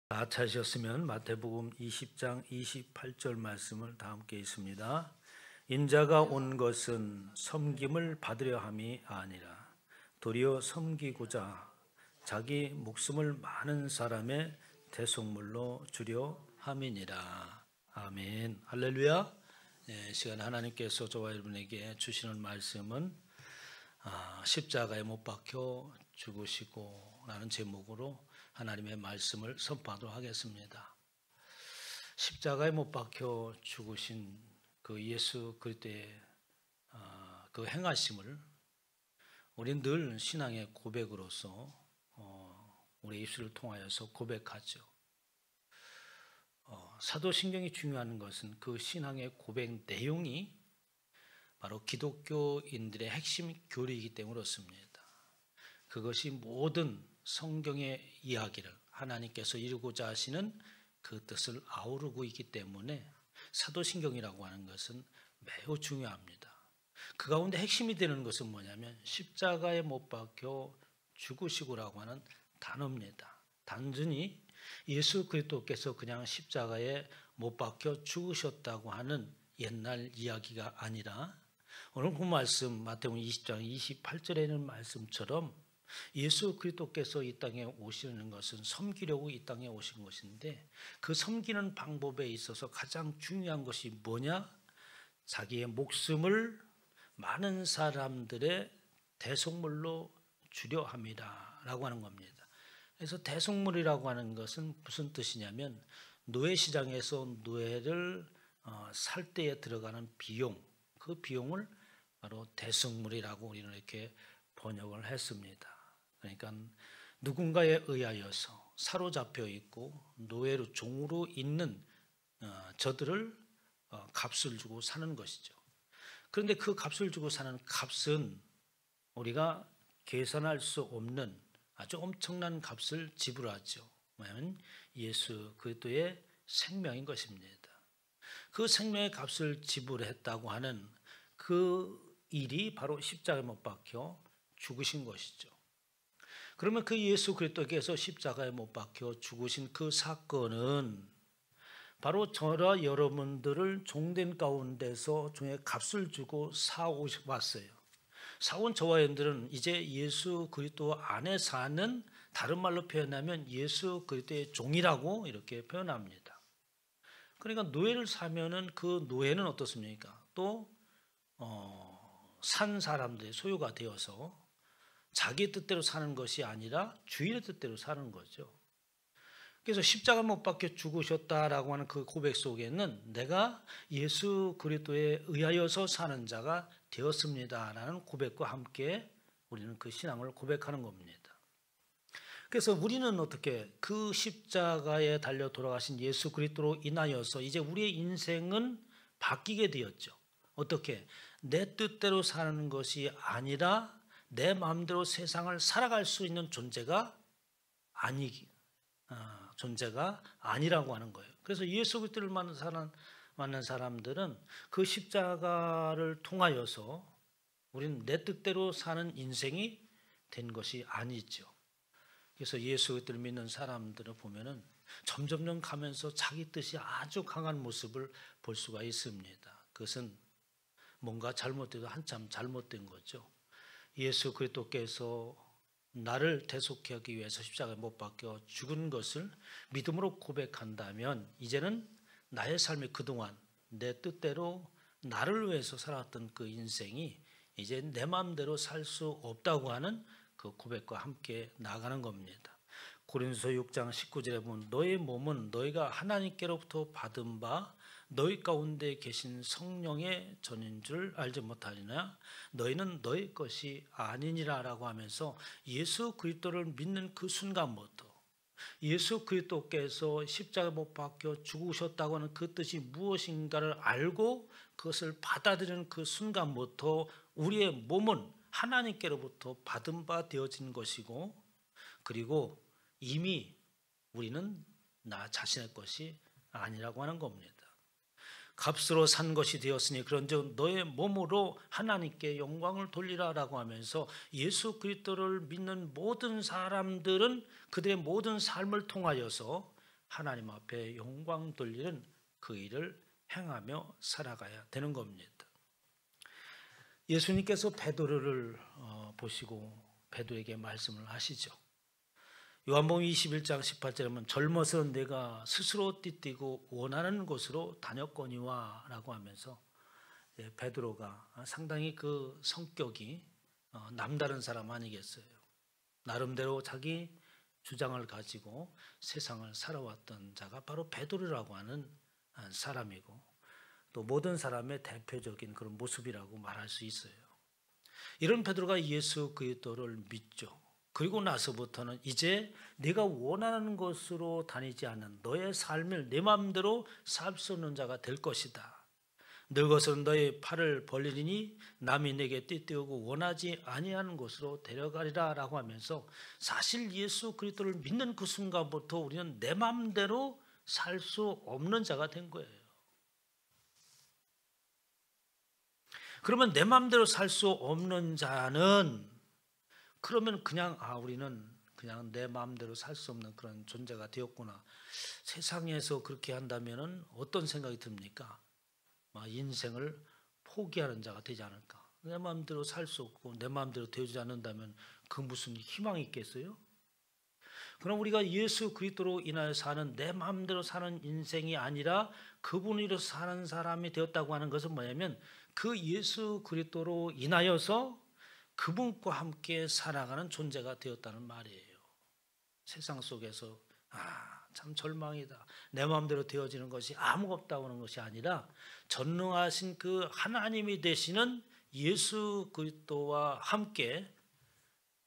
다 찾으셨으면 마태복음 20장 28절 말씀을 다 함께 있습니다. 인자가 온 것은 섬김을 받으려 함이 아니라 도리어 섬기고자 자기 목숨을 많은 사람의 대속물로 주려 함이니라. 아멘. 할렐루야. 시간 하나님께서 저와 여러분에게 주시는 말씀은 십자가에 못 박혀 죽으시고 라는 제목으로 하나님의 말씀을 선포하도록 하겠습니다. 십자가에 못 박혀 죽으신 그 예수 그리스도의 그 행하심을 우리는 늘 신앙의 고백으로서 우리 입술을 통하여서 고백하죠. 사도신경이 중요한 것은 그 신앙의 고백 내용이 바로 기독교인들의 핵심 교리이기 때문에 그렇습니다. 그것이 모든 성경의 이야기를 하나님께서 이루고자 하시는 그 뜻을 아우르고 있기 때문에 사도신경이라고 하는 것은 매우 중요합니다. 그 가운데 핵심이 되는 것은 뭐냐면 십자가에 못 박혀 죽으시고라고 하는 단어입니다. 단순히 예수 그리스도께서 그냥 십자가에 못 박혀 죽으셨다고 하는 옛날 이야기가 아니라 오늘 그 말씀 마태복음 20장 28절에 있는 말씀처럼 예수 그리스도께서 이 땅에 오시는 것은 섬기려고 이 땅에 오신 것인데 그 섬기는 방법에 있어서 가장 중요한 것이 뭐냐? 자기의 목숨을 많은 사람들의 대속물로 주려 함이다 라고 하는 겁니다. 그래서 대속물이라고 하는 것은 무슨 뜻이냐면 노예시장에서 노예를 살 때에 들어가는 비용, 그 비용을 바로 대속물이라고 우리는 이렇게 번역을 했습니다. 그러니까 누군가에 의하여서 사로잡혀 있고 노예로 종으로 있는 저들을 값을 주고 사는 것이죠. 그런데 그 값을 주고 사는 값은 우리가 계산할 수 없는 아주 엄청난 값을 지불하죠. 뭐냐면 예수 그리스도의 생명인 것입니다. 그 생명의 값을 지불했다고 하는 그 일이 바로 십자가에 못 박혀 죽으신 것이죠. 그러면 그 예수 그리스도께서 십자가에 못 박혀 죽으신 그 사건은 바로 저와 여러분들을 종된 가운데서 종의 값을 주고 사왔어요. 사온 저와 여러분들은 이제 예수 그리스도 안에 사는, 다른 말로 표현하면 예수 그리스도의 종이라고 이렇게 표현합니다. 그러니까 노예를 사면은 그 노예는 어떻습니까? 또 산 사람들의 소유가 되어서 자기 뜻대로 사는 것이 아니라 주인의 뜻대로 사는 거죠. 그래서 십자가 못 박혀 죽으셨다라고 하는 그 고백 속에는 내가 예수 그리스도에 의하여서 사는 자가 되었습니다라는 고백과 함께 우리는 그 신앙을 고백하는 겁니다. 그래서 우리는 어떻게 그 십자가에 달려 돌아가신 예수 그리스도로 인하여서 이제 우리의 인생은 바뀌게 되었죠. 어떻게? 내 뜻대로 사는 것이 아니라 내 마음대로 세상을 살아갈 수 있는 존재가 아니라고 하는 거예요. 그래서 예수 그리스도를 만난 사람들은 그 십자가를 통하여서 우리는 내 뜻대로 사는 인생이 된 것이 아니죠. 그래서 예수 그리스도를 믿는 사람들을 보면은 점점 가면서 자기 뜻이 아주 강한 모습을 볼 수가 있습니다. 그것은 뭔가 잘못돼도 한참 잘못된 거죠. 예수 그리스도께서 나를 대속하기 위해서 십자가에 못 박혀 죽은 것을 믿음으로 고백한다면 이제는 나의 삶이 그동안 내 뜻대로 나를 위해서 살았던 그 인생이 이제 내 마음대로 살 수 없다고 하는 그 고백과 함께 나아가는 겁니다. 고린도서 6장 19절에 보면 너의 몸은 너희가 하나님께로부터 받은 바 너희 가운데 계신 성령의 전인 줄 알지 못하느냐 너희는 너희 것이 아니니라 라고 하면서 예수 그리스도를 믿는 그 순간부터 예수 그리스도께서 십자가에 못 박혀 죽으셨다고 하는 그 뜻이 무엇인가를 알고 그것을 받아들이는 그 순간부터 우리의 몸은 하나님께로부터 받은 바 되어진 것이고 그리고 이미 우리는 나 자신의 것이 아니라고 하는 겁니다. 값으로 산 것이 되었으니 그런즉 너의 몸으로 하나님께 영광을 돌리라라고 하면서 예수 그리스도를 믿는 모든 사람들은 그들의 모든 삶을 통하여서 하나님 앞에 영광 돌리는 그 일을 행하며 살아가야 되는 겁니다. 예수님께서 베드로를 보시고 베드로에게 말씀을 하시죠. 요한복음 21장 18절에 보면 젊어서 내가 스스로 띠뛰고 원하는 곳으로 다녔거니와 라고 하면서 베드로가 상당히 그 성격이 남다른 사람 아니겠어요. 나름대로 자기 주장을 가지고 세상을 살아왔던 자가 바로 베드로라고 하는 사람이고 또 모든 사람의 대표적인 그런 모습이라고 말할 수 있어요. 이런 베드로가 예수 그리스도를 믿죠. 그리고 나서부터는 이제 네가 원하는 곳으로 다니지 않는 너의 삶을 내 마음대로 살 수 있는 자가 될 것이다. 늙어서는 너의 팔을 벌리니 남이 내게 띠띠우고 원하지 아니하는 곳으로 데려가리라 라고 하면서 사실 예수 그리스도를 믿는 그 순간부터 우리는 내 마음대로 살 수 없는 자가 된 거예요. 그러면 내 마음대로 살 수 없는 자는 그러면 그냥 우리는 그냥 내 마음대로 살 수 없는 그런 존재가 되었구나. 세상에서 그렇게 한다면 어떤 생각이 듭니까? 인생을 포기하는 자가 되지 않을까. 내 마음대로 살 수 없고 내 마음대로 되지 않는다면 그 무슨 희망이 있겠어요? 그럼 우리가 예수 그리스도로 인하여 사는 내 마음대로 사는 인생이 아니라 그분으로 사는 사람이 되었다고 하는 것은 뭐냐면 그 예수 그리스도로 인하여서 그분과 함께 살아가는 존재가 되었다는 말이에요. 세상 속에서 참 절망이다. 내 마음대로 되어지는 것이 아무것도 없다고 하는 것이 아니라 전능하신 그 하나님이 되시는 예수 그리스도와 함께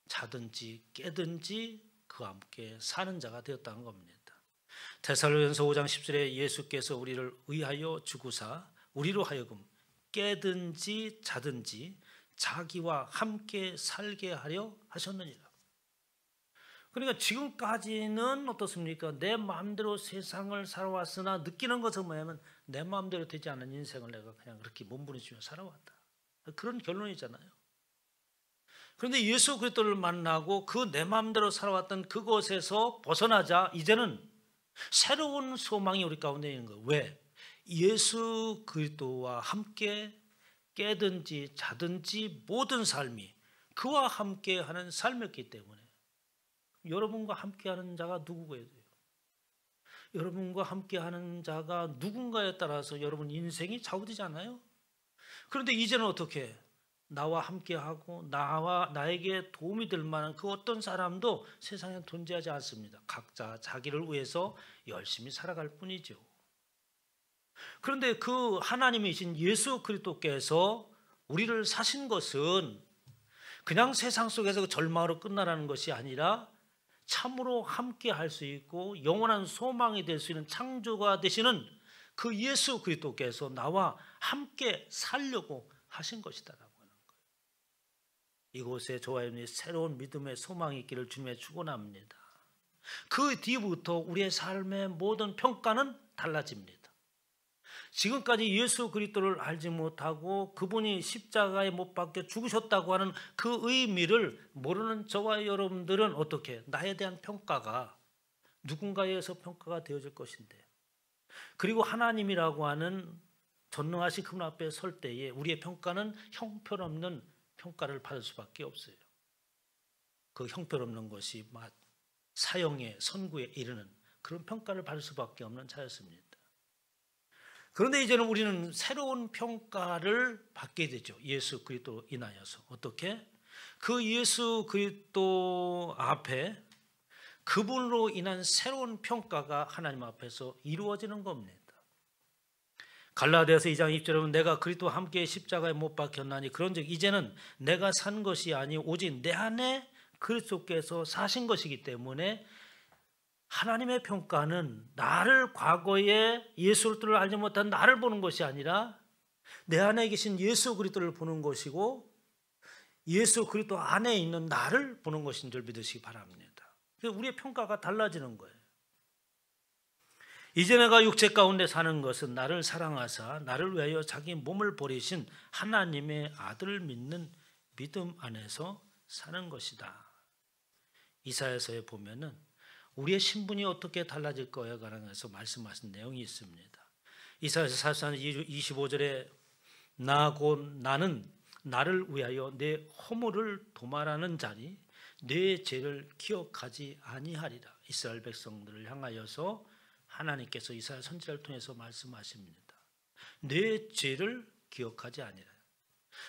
자든지 깨든지 그와 함께 사는 자가 되었다는 겁니다. 데살로니가서 5장 10절에 예수께서 우리를 위하여 죽으사 우리로 하여금 깨든지 자든지 자기와 함께 살게 하려 하셨느니라. 그러니까 지금까지는 어떻습니까? 내 마음대로 세상을 살아왔으나 느끼는 것은 뭐냐면 내 마음대로 되지 않은 인생을 내가 그냥 그렇게 몸부림치며 살아왔다. 그런 결론이잖아요. 그런데 예수 그리스도를 만나고 그 내 마음대로 살아왔던 그곳에서 벗어나자 이제는 새로운 소망이 우리 가운데 있는 거예요. 왜? 예수 그리스도와 함께 깨든지 자든지 모든 삶이 그와 함께하는 삶이었기 때문에 여러분과 함께하는 자가 누구예요? 여러분과 함께하는 자가 누군가에 따라서 여러분 인생이 좌우되잖아요. 그런데 이제는 어떻게? 나와 함께하고 나에게 도움이 될 만한 그 어떤 사람도 세상에 존재하지 않습니다. 각자 자기를 위해서 열심히 살아갈 뿐이죠. 그런데 그 하나님이신 예수 그리스도께서 우리를 사신 것은 그냥 세상 속에서 절망으로 끝나라는 것이 아니라 참으로 함께 할 수 있고 영원한 소망이 될 수 있는 창조가 되시는 그 예수 그리스도께서 나와 함께 살려고 하신 것이다라고 하는 거예요. 이곳에 저와 여러분이 새로운 믿음의 소망이 있기를 주님의 축원합니다. 그 뒤부터 우리의 삶의 모든 평가는 달라집니다. 지금까지 예수 그리스도를 알지 못하고 그분이 십자가에 못 박혀 죽으셨다고 하는 그 의미를 모르는 저와 여러분들은 어떻게 나에 대한 평가가 누군가에 의해서 평가가 되어질 것인데 그리고 하나님이라고 하는 전능하신 그분 앞에 설 때에 우리의 평가는 형편없는 평가를 받을 수밖에 없어요. 그 형편없는 것이 사형의 선고에 이르는 그런 평가를 받을 수밖에 없는 자였습니다. 그런데 이제는 우리는 새로운 평가를 받게 되죠. 예수 그리스도로 인하여서. 어떻게? 그 예수 그리스도 앞에 그분으로 인한 새로운 평가가 하나님 앞에서 이루어지는 겁니다. 갈라디아서 2장 20절에 내가 그리스도와 함께 십자가에 못 박혔나니 그런즉 이제는 내가 산 것이 아니 오직 내 안에 그리스도께서 사신 것이기 때문에 하나님의 평가는 나를 과거에 예수 그리스도를 알지 못한 나를 보는 것이 아니라 내 안에 계신 예수 그리스도를 보는 것이고 예수 그리스도 안에 있는 나를 보는 것인 줄 믿으시기 바랍니다. 그래서 우리의 평가가 달라지는 거예요. 이제 내가 육체 가운데 사는 것은 나를 사랑하사 나를 위하여 자기 몸을 버리신 하나님의 아들을 믿는 믿음 안에서 사는 것이다. 이사야서에 보면은 우리의 신분이 어떻게 달라질 거에 관해서 말씀하신 내용이 있습니다. 이사야서 44장 25절에 나 곧 나는 나를 위하여 내 허물을 도말하는 자니 내 죄를 기억하지 아니하리라. 이스라엘 백성들을 향하여서 하나님께서 이사야 선지자를 통해서 말씀하십니다. 내 죄를 기억하지 아니하리라.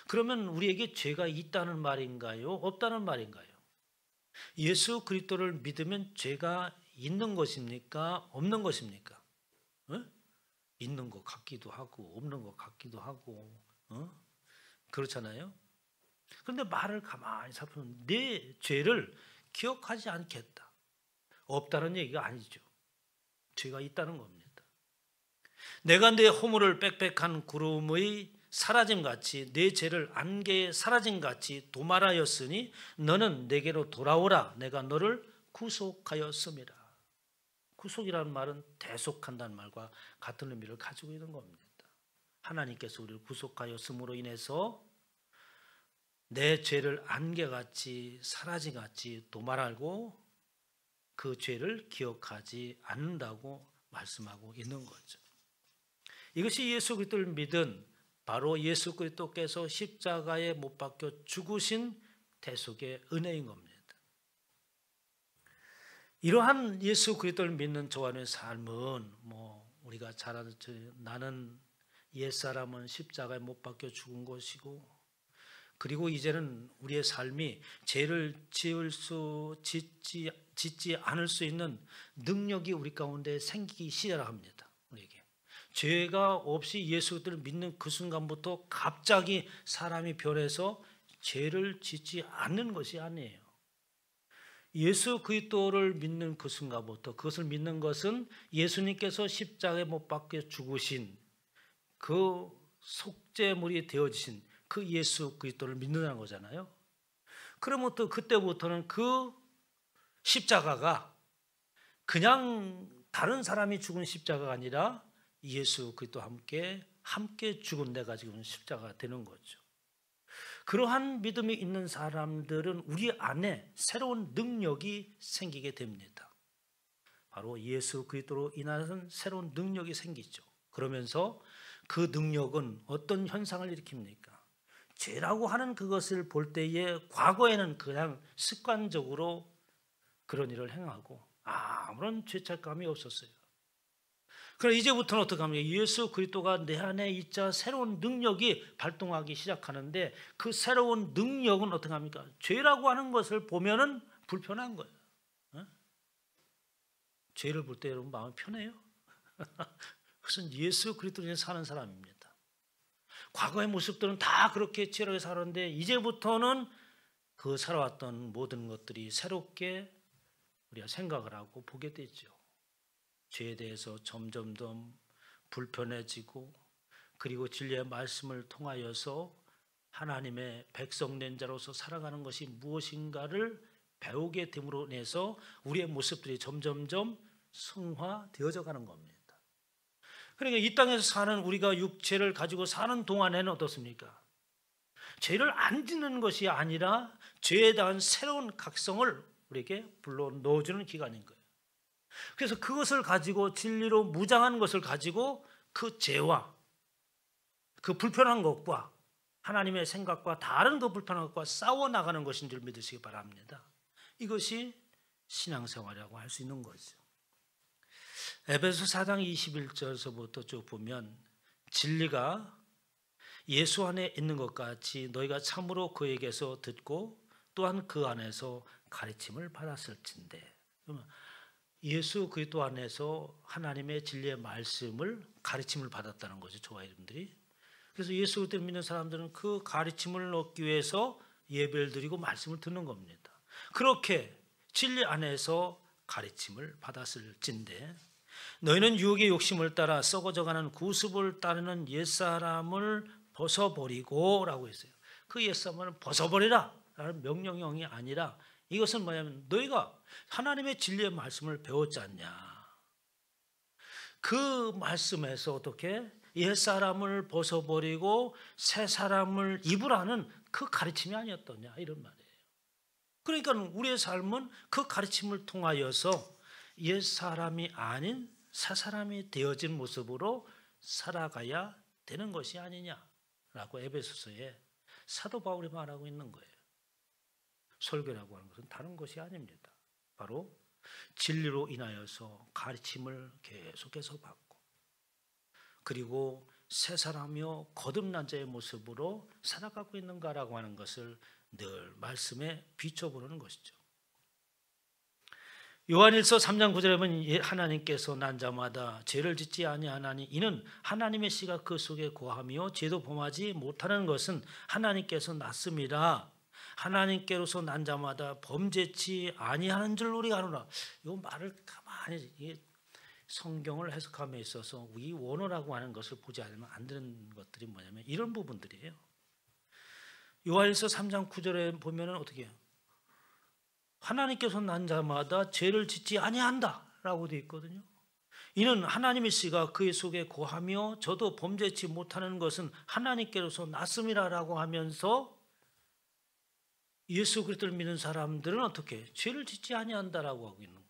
그러면 우리에게 죄가 있다는 말인가요? 없다는 말인가요? 예수 그리스도를 믿으면 죄가 있는 것입니까? 없는 것입니까? 있는 것 같기도 하고 없는 것 같기도 하고 그렇잖아요. 그런데 말을 가만히 살펴보면 내 죄를 기억하지 않겠다. 없다는 얘기가 아니죠. 죄가 있다는 겁니다. 내가 내 허물을 빽빽한 구름의 사라짐같이 내 죄를 안개에 사라짐같이 도말하였으니 너는 내게로 돌아오라. 내가 너를 구속하였음이라. 구속이라는 말은 대속한다는 말과 같은 의미를 가지고 있는 겁니다. 하나님께서 우리를 구속하였음으로 인해서 내 죄를 안개같이 사라짐같이 도말하고 그 죄를 기억하지 않는다고 말씀하고 있는 거죠. 이것이 예수 그리스도를 믿은 바로 예수 그리스도께서 십자가에 못 박혀 죽으신 대속의 은혜인 겁니다. 이러한 예수 그리스도를 믿는 저와의 삶은 우리가 잘 아죠. 나는 옛사람은 십자가에 못 박혀 죽은 것이고 그리고 이제는 우리의 삶이 죄를 짓지 않을 수 있는 능력이 우리 가운데 생기기 시작합니다. 우리에게 죄가 없이 예수 그리스도를 믿는 그 순간부터 갑자기 사람이 변해서 죄를 짓지 않는 것이 아니에요. 예수 그리스도를 믿는 그 순간부터 그것을 믿는 것은 예수님께서 십자가에 못 박혀 죽으신 그 속죄물이 되어지신 그 예수 그리스도를 믿는다는 거잖아요. 그러면 또 그때부터는 그 십자가가 그냥 다른 사람이 죽은 십자가가 아니라 예수 그리스도와 함께 죽은 내가 지금 십자가가 되는 거죠. 그러한 믿음이 있는 사람들은 우리 안에 새로운 능력이 생기게 됩니다. 바로 예수 그리스도로 인한 새로운 능력이 생기죠. 그러면서 그 능력은 어떤 현상을 일으킵니까? 죄라고 하는 그것을 볼 때에 과거에는 그냥 습관적으로 그런 일을 행하고 아무런 죄책감이 없었어요. 그럼 이제부터는 어떻게 합니까? 예수 그리스도가 내 안에 있자 새로운 능력이 발동하기 시작하는데 그 새로운 능력은 어떻게 합니까? 죄라고 하는 것을 보면은 불편한 거예요. 죄를 볼 때 여러분 마음이 편해요? 그것은 예수 그리스도로 사는 사람입니다. 과거의 모습들은 다 그렇게 치열하게 살았는데 이제부터는 그 살아왔던 모든 것들이 새롭게 우리가 생각을 하고 보게 되죠. 죄에 대해서 점점 더 불편해지고 그리고 진리의 말씀을 통하여서 하나님의 백성된 자로서 살아가는 것이 무엇인가를 배우게 됨으로 인해서 우리의 모습들이 점점점 성화되어져 가는 겁니다. 그러니까 이 땅에서 사는 우리가 육체를 가지고 사는 동안에는 어떻습니까? 죄를 안 짓는 것이 아니라 죄에 대한 새로운 각성을 우리에게 불러 넣어주는 기간인 거예요. 그래서 그것을 가지고 진리로 무장한 것을 가지고 그 죄와 그 불편한 것과 하나님의 생각과 다른 그 불편한 것과 싸워나가는 것인 줄 믿으시기 바랍니다. 이것이 신앙생활이라고 할 수 있는 거죠. 에베소 4장 21절에서부터 쭉 보면 진리가 예수 안에 있는 것 같이 너희가 참으로 그에게서 듣고 또한 그 안에서 가르침을 받았을진데, 예수 그리스도 안에서 하나님의 진리의 말씀을 가르침을 받았다는 거죠. 저와 여러분들이. 그래서 예수 그리스도를 믿는 사람들은 그 가르침을 얻기 위해서 예배를 드리고 말씀을 듣는 겁니다. 그렇게 진리 안에서 가르침을 받았을진데 너희는 유혹의 욕심을 따라 썩어져가는 구습을 따르는 옛사람을 벗어버리고 라고 했어요. 그 옛사람을 벗어버리라 라는 명령형이 아니라 이것은 뭐냐면 너희가 하나님의 진리의 말씀을 배웠지 않냐. 그 말씀에서 어떻게 옛사람을 벗어버리고 새사람을 입으라는 그 가르침이 아니었더냐 이런 말이에요. 그러니까 우리의 삶은 그 가르침을 통하여서 옛 사람이 아닌 새 사람이 되어진 모습으로 살아가야 되는 것이 아니냐라고 에베소서에 사도 바울이 말하고 있는 거예요. 설교라고 하는 것은 다른 것이 아닙니다. 바로 진리로 인하여서 가르침을 계속해서 받고, 그리고 새 사람이요 거듭난 자의 모습으로 살아가고 있는가라고 하는 것을 늘 말씀에 비춰보는 것이죠. 요한일서 3장 9절에 보면 하나님께서 난 자마다 죄를 짓지 아니하나니 이는 하나님의 씨가 그 속에 거하며 죄도 범하지 못하는 것은 하나님께서 났습니다. 하나님께로서 난 자마다 범죄치 아니하는 줄 우리가 아노라. 이 말을 가만히 성경을 해석함에 있어서 이 원어라고 하는 것을 보지 않으면 안 되는 것들이 뭐냐면 이런 부분들이에요. 요한일서 3장 9절에 보면 어떻게 해요? 하나님께서 난 자마다 죄를 짓지 아니한다 라고 되어 있거든요. 이는 하나님의 씨가 그의 속에 거하며 저도 범죄치 못하는 것은 하나님께로서 났음이라 라고 하면서 예수 그리스도를 믿는 사람들은 어떻게 죄를 짓지 아니한다라고 하고 있는 거예요.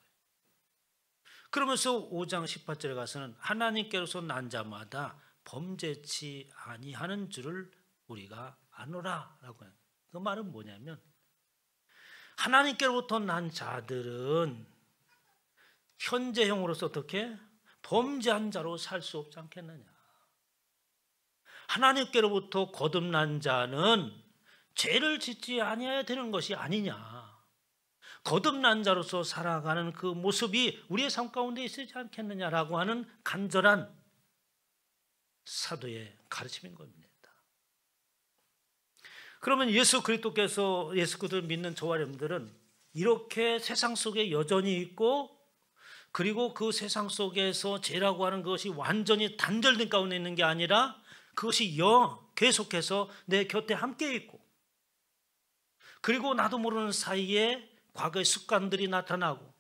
그러면서 5장 18절에 가서는 하나님께로서 난 자마다 범죄치 아니하는 줄을 우리가 아노라 라고 해요. 그 말은 뭐냐면 하나님께로부터 난 자들은 현재형으로서 어떻게 범죄한 자로 살 수 없지 않겠느냐. 하나님께로부터 거듭난 자는 죄를 짓지 아니해야 되는 것이 아니냐. 거듭난 자로서 살아가는 그 모습이 우리의 삶 가운데 있지 않겠느냐라고 하는 간절한 사도의 가르침인 겁니다. 그러면 예수 그리스도께서 예수 그리스도를 믿는 저와 여러분들은 이렇게 세상 속에 여전히 있고, 그리고 그 세상 속에서 죄라고 하는 것이 완전히 단절된 가운데 있는 게 아니라 그것이 계속해서 내 곁에 함께 있고, 그리고 나도 모르는 사이에 과거의 습관들이 나타나고,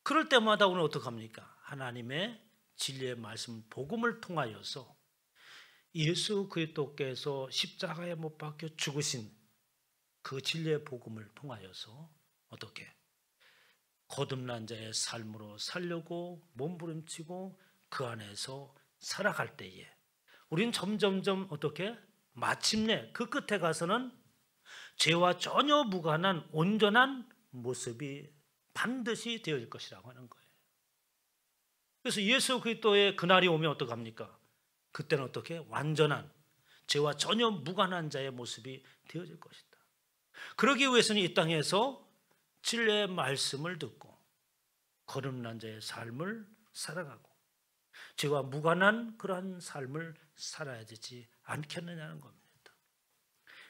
그럴 때마다 오늘 어떡합니까? 하나님의 진리의 말씀 복음을 통하여서 예수 그리스도께서 십자가에 못 박혀 죽으신 그 진리의 복음을 통하여서 어떻게 거듭난 자의 삶으로 살려고 몸부림치고 그 안에서 살아갈 때에 우리는 점점점 어떻게 마침내 그 끝에 가서는 죄와 전혀 무관한 온전한 모습이 반드시 되어질 것이라고 하는 거예요. 그래서 예수 그리스도의 그날이 오면 어떡합니까? 그때는 어떻게 완전한 죄와 전혀 무관한 자의 모습이 되어질 것이다. 그러기 위해서는 이 땅에서 진리의 말씀을 듣고 거듭난 자의 삶을 살아가고 죄와 무관한 그러한 삶을 살아야 되지 않겠느냐는 겁니다.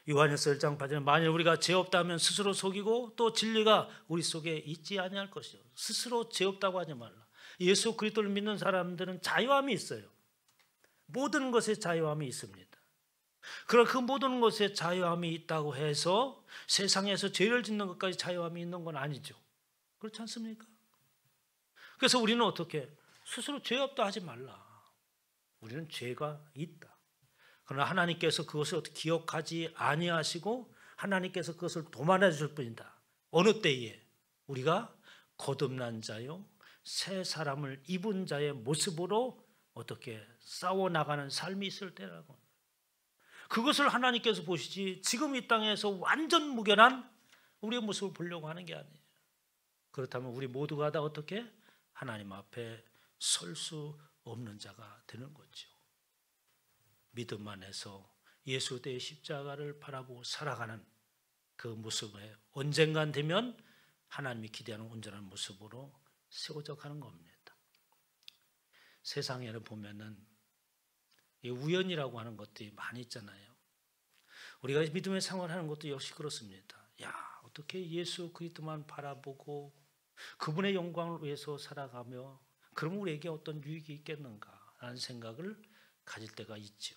요한일서 1장 8절에 만일 우리가 죄 없다면 스스로 속이고 또 진리가 우리 속에 있지 아니할 것이요. 스스로 죄 없다고 하지 말라. 예수 그리스도를 믿는 사람들은 자유함이 있어요. 모든 것에 자유함이 있습니다. 그러나 그 모든 것에 자유함이 있다고 해서 세상에서 죄를 짓는 것까지 자유함이 있는 건 아니죠. 그렇지 않습니까? 그래서 우리는 어떻게 스스로 죄 없다 하지 말라. 우리는 죄가 있다. 그러나 하나님께서 그것을 어떻게 기억하지 아니하시고 하나님께서 그것을 도만해 주실 뿐이다. 어느 때에 우리가 거듭난 자요 새 사람을 입은 자의 모습으로 어떻게 싸워나가는 삶이 있을 때라고. 그것을 하나님께서 보시지 지금 이 땅에서 완전 무결한 우리의 모습을 보려고 하는 게 아니에요. 그렇다면 우리 모두가 다 어떻게 하나님 앞에 설 수 없는 자가 되는 거죠. 믿음 안에서 예수 의 십자가를 바라보고 살아가는 그 모습에 언젠간 되면 하나님이 기대하는 온전한 모습으로 세워져 가는 겁니다. 세상에는 보면은 우연이라고 하는 것들이 많이 있잖아요. 우리가 믿음의 생활하는 것도 역시 그렇습니다. 야, 어떻게 예수 그리스도만 바라보고 그분의 영광을 위해서 살아가며 그럼 우리에게 어떤 유익이 있겠는가라는 생각을 가질 때가 있죠.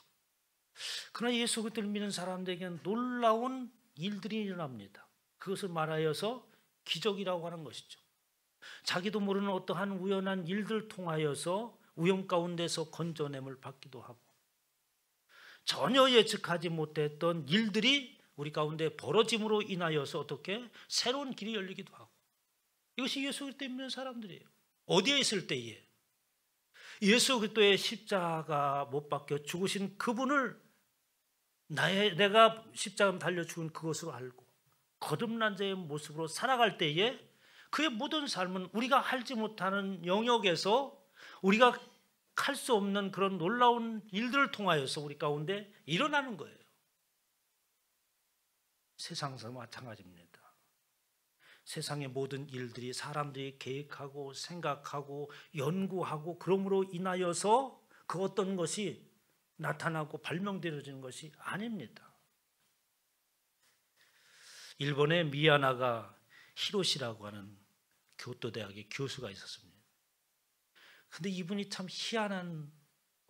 그러나 예수 그리스도를 믿는 사람들에게는 놀라운 일들이 일어납니다. 그것을 말하여서 기적이라고 하는 것이죠. 자기도 모르는 어떠한 우연한 일들을 통하여서 위험 가운데서 건져냄을 받기도 하고 전혀 예측하지 못했던 일들이 우리 가운데 벌어짐으로 인하여서 어떻게 새로운 길이 열리기도 하고 이것이 예수 그리스도 믿는 사람들이에요. 어디에 있을 때에 예수 그리스도의 십자가 못 박혀 죽으신 그분을 내가 십자가 달려 죽은 그것으로 알고 거듭난 자의 모습으로 살아갈 때에 그의 모든 삶은 우리가 알지 못하는 영역에서 우리가 할 수 없는 그런 놀라운 일들을 통하여서 우리 가운데 일어나는 거예요. 세상에서 마찬가지입니다. 세상의 모든 일들이 사람들이 계획하고 생각하고 연구하고 그러므로 인하여서 그 어떤 것이 나타나고 발명되어지는 것이 아닙니다. 일본의 미야나가 히로시라고 하는 교토 대학의 교수가 있었습니다. 근데 이분이 참 희한한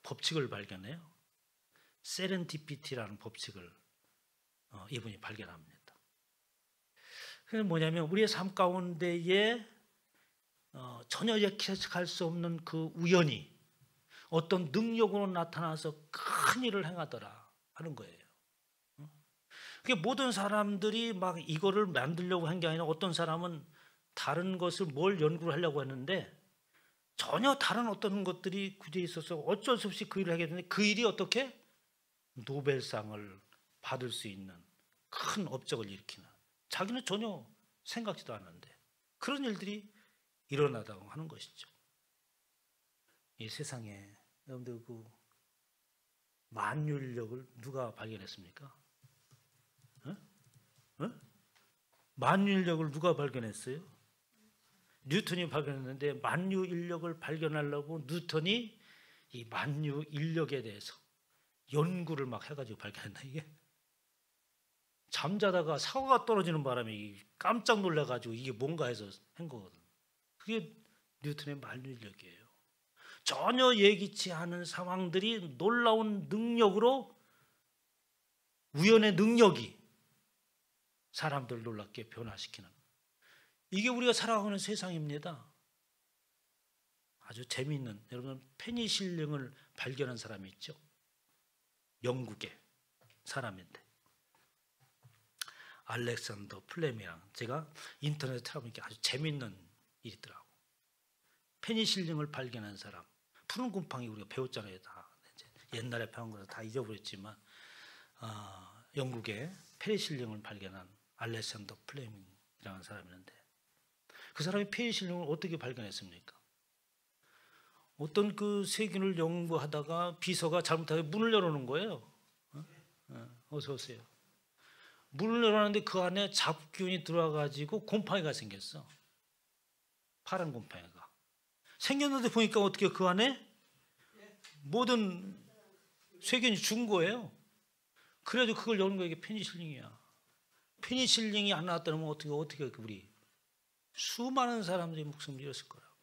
법칙을 발견해요. 세렌디피티라는 법칙을 이분이 발견합니다. 그게 뭐냐면 우리의 삶 가운데에 전혀 예측할 수 없는 그 우연이 어떤 능력으로 나타나서 큰 일을 행하더라 하는 거예요. 그게 모든 사람들이 막 이거를 만들려고 한 게 아니라 어떤 사람은 다른 것을 뭘 연구를 하려고 했는데 전혀 다른 어떤 것들이 구제에 있어서 어쩔 수 없이 그 일을 하게 되는데 그 일이 어떻게 노벨상을 받을 수 있는 큰 업적을 일으키는, 자기는 전혀 생각지도 않았는데 그런 일들이 일어나다고 하는 것이죠. 이 세상에 여러분들 그 만유인력을 누가 발견했습니까? 만유인력을 누가 발견했어요? 뉴턴이 발견했는데 만유인력을 발견하려고 뉴턴이 이 만유인력에 대해서 연구를 막 해가지고 발견했나 이게? 잠자다가 사과가 떨어지는 바람에 깜짝 놀라가지고 이게 뭔가 해서 한 거거든. 그게 뉴턴의 만유인력이에요. 전혀 예기치 않은 상황들이 놀라운 능력으로 우연의 능력이 사람들을 놀랍게 변화시키는, 이게 우리가 살아가고 있는 세상입니다. 아주 재미있는, 여러분 페니실린을 발견한 사람이 있죠. 영국의 사람인데 알렉산더 플레밍이랑, 제가 인터넷에 찾아보니까 아주 재미있는 일이 있더라고. 페니실린을 발견한 사람, 푸른 곰팡이 우리가 배웠잖아요. 다 이제 옛날에 배운 거라 다 잊어버렸지만 영국의 페니실린을 발견한 알렉산더 플레밍이라는 사람이 있는데 그 사람이 페니실린을 어떻게 발견했습니까? 어떤 그 세균을 연구하다가 비서가 잘못하게 문을 열어놓은 거예요. 어서 오세요. 문을 열어놨는데 그 안에 잡균이 들어와가지고 곰팡이가 생겼어. 파란 곰팡이가 생겼는데 보니까 어떻게 그 안에 모든 세균이 죽은 거예요. 그래가지고 그걸 여는 거 이게 페니실린이야. 페니실린이 안 나왔다면 어떻게 우리 수많은 사람들이 목숨을 잃었을 거라고.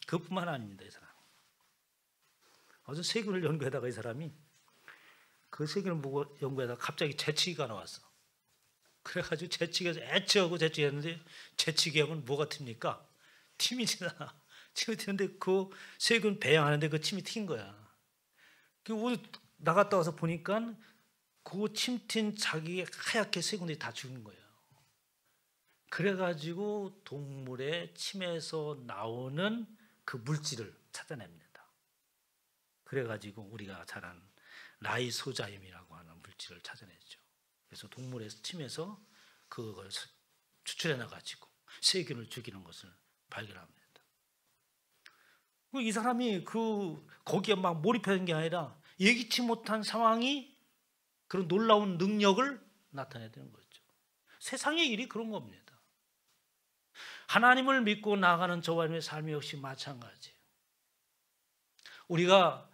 그뿐만 아닙니다. 이 사람 어떤 세균을 연구하다가 이 사람이 그 세균을 보고 연구하다가 갑자기 재치기가 나왔어. 그래가지고 재치기에서 애취하고 재치기했는데 재치기하면 뭐가 튑니까? 침이 튀잖아. 침이 튀는데 그 세균 배양하는데 그 침이 튄 거야. 오늘 나갔다 와서 보니까 그 침 튄 자기 하얗게 세균들이 다 죽은 거예요. 그래가지고 동물의 침에서 나오는 그 물질을 찾아냅니다. 그래가지고 우리가 잘 아는 라이소자임이라고 하는 물질을 찾아냈죠. 그래서 동물의 침에서 그걸 추출해놔가지고 세균을 죽이는 것을 발견합니다. 이 사람이 거기에 막 몰입하는 게 아니라 예기치 못한 상황이 그런 놀라운 능력을 나타내야 되는 거죠. 세상의 일이 그런 겁니다. 하나님을 믿고 나아가는 저와 여러분의 삶이 역시 마찬가지예요. 우리가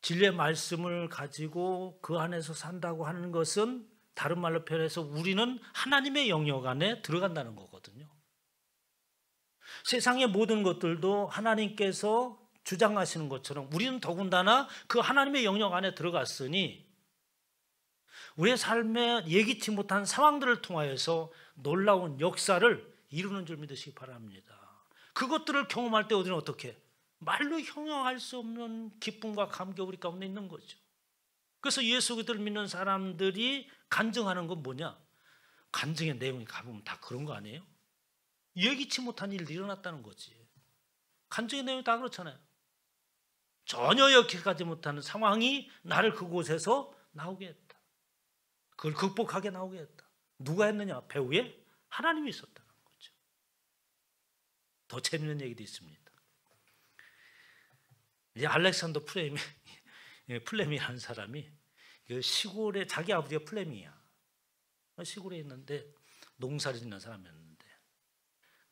진리의 말씀을 가지고 그 안에서 산다고 하는 것은 다른 말로 표현해서 우리는 하나님의 영역 안에 들어간다는 거거든요. 세상의 모든 것들도 하나님께서 주장하시는 것처럼 우리는 더군다나 그 하나님의 영역 안에 들어갔으니 우리의 삶에 예기치 못한 상황들을 통하여서 놀라운 역사를 이루는 줄 믿으시기 바랍니다. 그것들을 경험할 때 우리는 어떻게? 말로 형용할 수 없는 기쁨과 감격 우리 가운데 있는 거죠. 그래서 예수 그리스도를 믿는 사람들이 간증하는 건 뭐냐? 간증의 내용이 가보면 다 그런 거 아니에요? 예기치 못한 일들이 일어났다는 거지. 간증의 내용이 다 그렇잖아요. 전혀 예측하지 못하는 상황이 나를 그곳에서 나오게 했다. 그걸 극복하게 나오게 했다. 누가 했느냐? 배후에 하나님이 있었다는 거죠. 더 재미있는 얘기도 있습니다. 이제 알렉산더 플레미라는 사람이 시골에, 자기 아버지가 플레미야. 시골에 있는데 농사를 짓는 사람이었는데,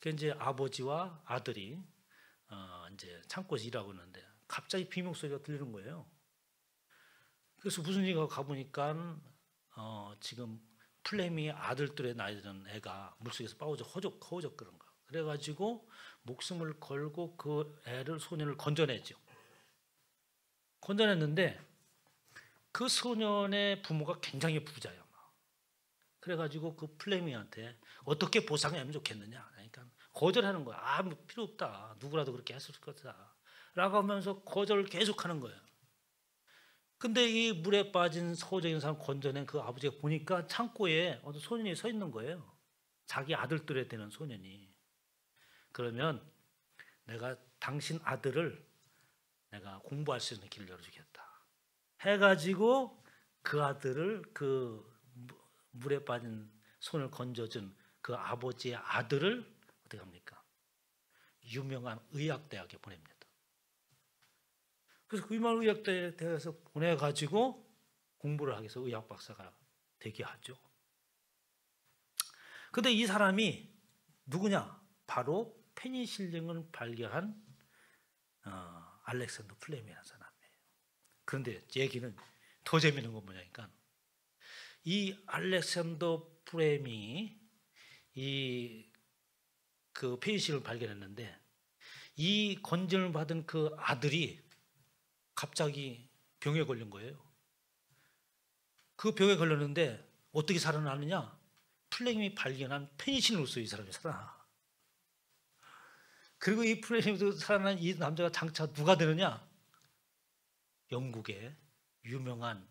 그 이제 아버지와 아들이 이제 창고에서 일하고 있는데 갑자기 비명 소리가 들리는 거예요. 그래서 무슨 일인가 가보니까 지금 플레미의 아들들의 나이 드는 애가 물속에서 빠져 허우적 그런 거. 그래가지고 목숨을 걸고 그 소년을 건져내죠. 건져냈는데 그 소년의 부모가 굉장히 부자예요. 그래가지고 그 플레미한테 어떻게 보상하면 좋겠느냐. 그러니까 거절하는 거야. 뭐 필요 없다. 누구라도 그렇게 했을 거다. 라고 하면서 거절을 계속하는 거예요. 근데 이 물에 빠진 허우적인 사람 건져낸 그 아버지가 보니까 창고에 어떤 소년이 서 있는 거예요. 자기 아들들에 되는 소년이. 그러면 내가 당신 아들을 내가 공부할 수 있는 길을 열어주겠다. 해가지고 그 아들을, 그 물에 빠진 손을 건져준 그 아버지의 아들을 어떻게 합니까? 유명한 의학대학에 보냅니다. 그래서 그 유명한 의학대학에서 보내가지고 공부를 하기 위해서 의학 박사가 되게 하죠. 근데 이 사람이 누구냐? 바로 페니실린을 발견한 알렉산더 플레미라는 사람이에요. 그런데 얘기는 더 재미있는 건 뭐냐니까, 이 알렉산더 플레미 그 페니실린을 발견했는데 이 건전을 받은 그 아들이 갑자기 병에 걸린 거예요. 그 병에 걸렸는데 어떻게 살아나느냐? 플레임이 발견한 페니실린으로서 이 사람이 살아나. 그리고 이 플레임으로 살아난 이 남자가 장차 누가 되느냐? 영국의 유명한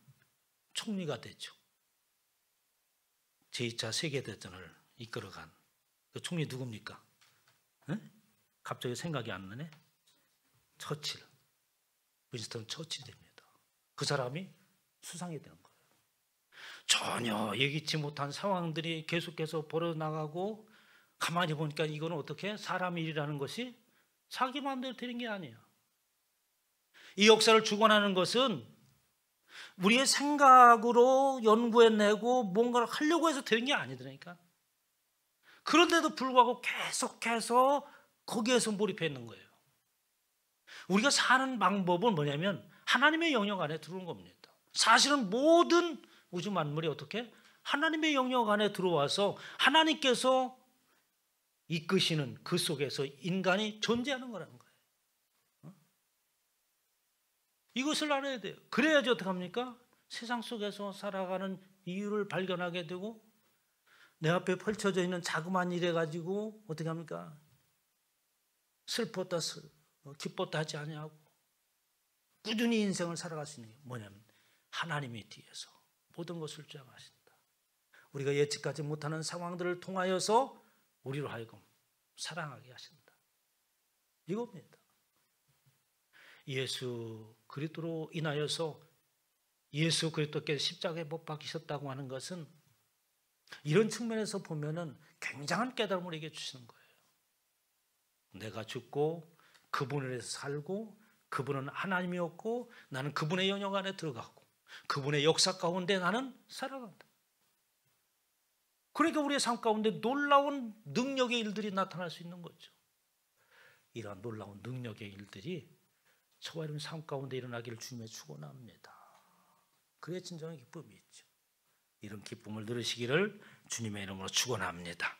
총리가 되죠. 제2차 세계대전을 이끌어간 그 총리 누굽니까? 응? 갑자기 생각이 안 나네? 처칠. 윈스턴 처칠이 됩니다. 그 사람이 수상이 되는 거예요. 전혀 예기치 못한 상황들이 계속해서 벌어나가고, 가만히 보니까 이거는 어떻게 사람 일이라는 것이 자기 마음대로 되는 게 아니에요. 이 역사를 주관하는 것은 우리의 생각으로 연구해내고 뭔가를 하려고 해서 되는 게 아니더라니까. 그런데도 불구하고 계속해서 거기에서 몰입해 있는 거예요. 우리가 사는 방법은 뭐냐면 하나님의 영역 안에 들어오는 겁니다. 사실은 모든 우주 만물이 어떻게 하나님의 영역 안에 들어와서 하나님께서 이끄시는 그 속에서 인간이 존재하는 거라는 거예요. 이것을 알아야 돼요. 그래야지 어떻게 합니까? 세상 속에서 살아가는 이유를 발견하게 되고, 내 앞에 펼쳐져 있는 자그마한 일에 가지고 어떻게 합니까? 슬펐다 기뻤다 하지 아니하고 꾸준히 인생을 살아갈 수 있는 게 뭐냐면 하나님이 뒤에서 모든 것을 주장하신다. 우리가 예측하지 못하는 상황들을 통하여서 우리로 하여금 사랑하게 하신다. 이겁니다. 예수 그리스도로 인하여서 예수 그리스도께서 십자가에 못 박히셨다고 하는 것은 이런 측면에서 보면은 굉장한 깨달음을 우리에게 주시는 거예요. 내가 죽고 그분을 위해서 살고, 그분은 하나님이었고 나는 그분의 영역 안에 들어가고 그분의 역사 가운데 나는 살아간다. 그러니까 우리의 삶 가운데 놀라운 능력의 일들이 나타날 수 있는 거죠. 이러한 놀라운 능력의 일들이 저와 여러분 삶 가운데 일어나기를 주님의 축원합니다. 그래야 진정한 기쁨이 있죠. 이런 기쁨을 누리시기를 주님의 이름으로 축원합니다.